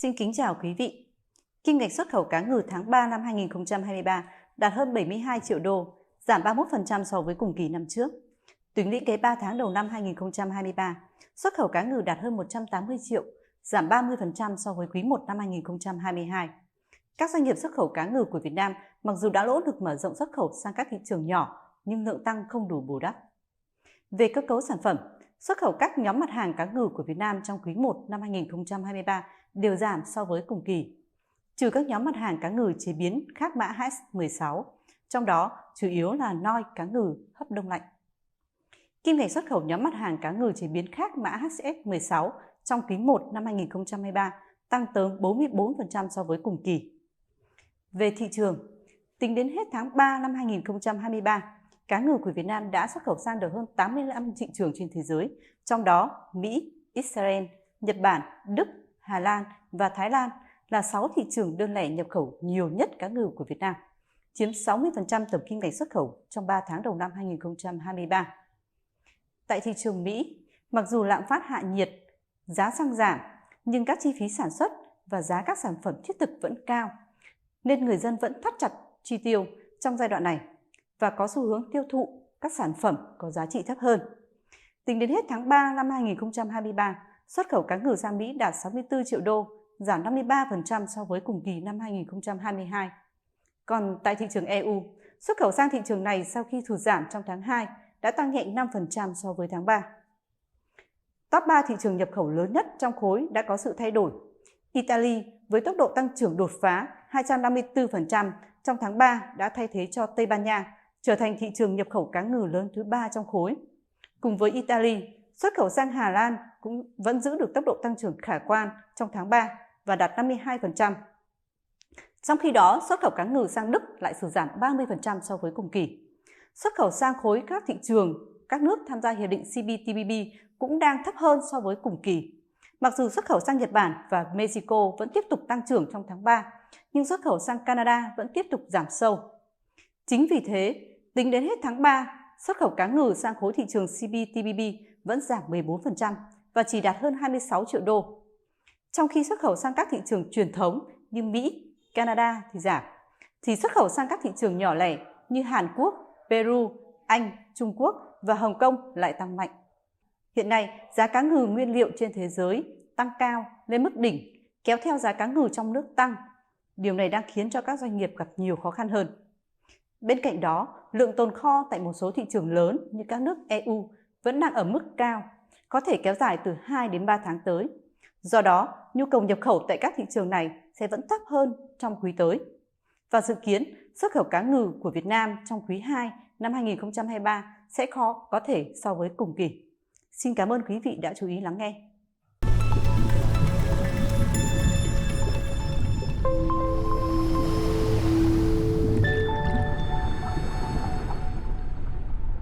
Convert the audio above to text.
Xin kính chào quý vị. Kim ngạch xuất khẩu cá ngừ tháng 3 năm 2023 đạt hơn 72 triệu đô, giảm 31% so với cùng kỳ năm trước. Tính lũy kế 3 tháng đầu năm 2023, xuất khẩu cá ngừ đạt hơn 180 triệu, giảm 30% so với quý 1 năm 2022. Các doanh nghiệp xuất khẩu cá ngừ của Việt Nam mặc dù đã nỗ lực mở rộng xuất khẩu sang các thị trường nhỏ, nhưng lượng tăng không đủ bù đắp. Về cơ cấu sản phẩm, xuất khẩu các nhóm mặt hàng cá ngừ của Việt Nam trong quý 1 năm 2023 đều giảm so với cùng kỳ, trừ các nhóm mặt hàng cá ngừ chế biến khác mã HS16, trong đó chủ yếu là noi cá ngừ hấp đông lạnh. Kim ngạch xuất khẩu nhóm mặt hàng cá ngừ chế biến khác mã HS16 trong quý 1 năm 2023 tăng tới 44% so với cùng kỳ. Về thị trường, tính đến hết tháng 3 năm 2023, cá ngừ của Việt Nam đã xuất khẩu sang được hơn 85 thị trường trên thế giới, trong đó Mỹ, Israel, Nhật Bản, Đức, Hà Lan và Thái Lan là 6 thị trường đơn lẻ nhập khẩu nhiều nhất cá ngừ của Việt Nam, chiếm 60% tổng kim ngạch xuất khẩu trong 3 tháng đầu năm 2023. Tại thị trường Mỹ, mặc dù lạm phát hạ nhiệt, giá xăng giảm, nhưng các chi phí sản xuất và giá các sản phẩm thiết thực vẫn cao, nên người dân vẫn thắt chặt chi tiêu trong giai đoạn này và có xu hướng tiêu thụ các sản phẩm có giá trị thấp hơn. Tính đến hết tháng 3 năm 2023, xuất khẩu cá ngừ sang Mỹ đạt 64 triệu đô, giảm 53% so với cùng kỳ năm 2022. Còn tại thị trường EU, xuất khẩu sang thị trường này sau khi sụt giảm trong tháng 2 đã tăng nhẹ 5% so với tháng 3. Top 3 thị trường nhập khẩu lớn nhất trong khối đã có sự thay đổi. Italy với tốc độ tăng trưởng đột phá 254% trong tháng 3 đã thay thế cho Tây Ban Nha, trở thành thị trường nhập khẩu cá ngừ lớn thứ 3 trong khối. Cùng với Italy, xuất khẩu sang Hà Lan cũng vẫn giữ được tốc độ tăng trưởng khả quan trong tháng 3 và đạt 52%. Trong khi đó, xuất khẩu cá ngừ sang Đức lại sụt giảm 30% so với cùng kỳ. Xuất khẩu sang khối các thị trường, các nước tham gia hiệp định CPTPP cũng đang thấp hơn so với cùng kỳ. Mặc dù xuất khẩu sang Nhật Bản và Mexico vẫn tiếp tục tăng trưởng trong tháng 3, nhưng xuất khẩu sang Canada vẫn tiếp tục giảm sâu. Chính vì thế, tính đến hết tháng 3, xuất khẩu cá ngừ sang khối thị trường CPTPP vẫn giảm 14% và chỉ đạt hơn 26 triệu đô. Trong khi xuất khẩu sang các thị trường truyền thống như Mỹ, Canada thì giảm, thì xuất khẩu sang các thị trường nhỏ lẻ như Hàn Quốc, Peru, Anh, Trung Quốc và Hồng Kông lại tăng mạnh. Hiện nay, giá cá ngừ nguyên liệu trên thế giới tăng cao lên mức đỉnh, kéo theo giá cá ngừ trong nước tăng. Điều này đang khiến cho các doanh nghiệp gặp nhiều khó khăn hơn. Bên cạnh đó, lượng tồn kho tại một số thị trường lớn như các nước EU vẫn đang ở mức cao, có thể kéo dài từ 2 đến 3 tháng tới. Do đó, nhu cầu nhập khẩu tại các thị trường này sẽ vẫn thấp hơn trong quý tới. Và dự kiến, xuất khẩu cá ngừ của Việt Nam trong quý 2 năm 2023 sẽ khó có thể so với cùng kỳ. Xin cảm ơn quý vị đã chú ý lắng nghe.